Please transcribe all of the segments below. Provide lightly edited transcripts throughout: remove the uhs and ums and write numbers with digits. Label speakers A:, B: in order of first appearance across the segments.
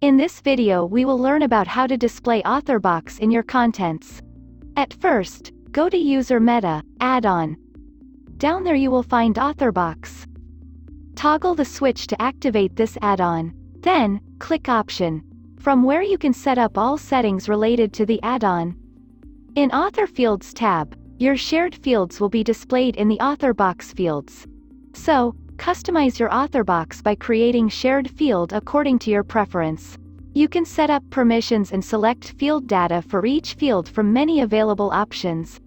A: In this video we will learn about how to display author box in your contents. At first, go to User Meta, Add-on. Down there you will find author box. Toggle the switch to activate this add-on. Then, click Option, from where you can set up all settings related to the add-on. In Author Fields tab, your shared fields will be displayed in the author box fields. So, customize your author box by creating shared field according to your preference. You can set up permissions and select field data for each field from many available options.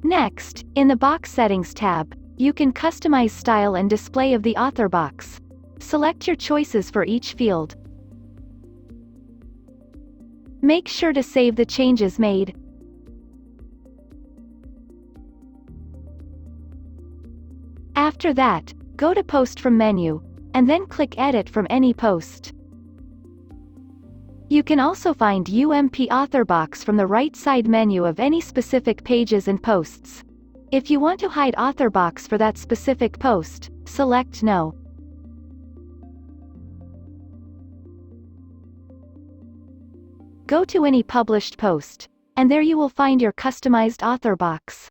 A: Next, in the Box Settings tab, you can customize style and display of the author box. Select your choices for each field. Make sure to save the changes made. After that, go to Post from menu, and then click Edit from any post. You can also find UMP author box from the right side menu of any specific pages and posts. If you want to hide author box for that specific post, select No. Go to any published post, and there you will find your customized author box.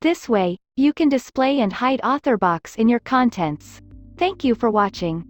A: This way, you can display and hide author box in your contents. Thank you for watching.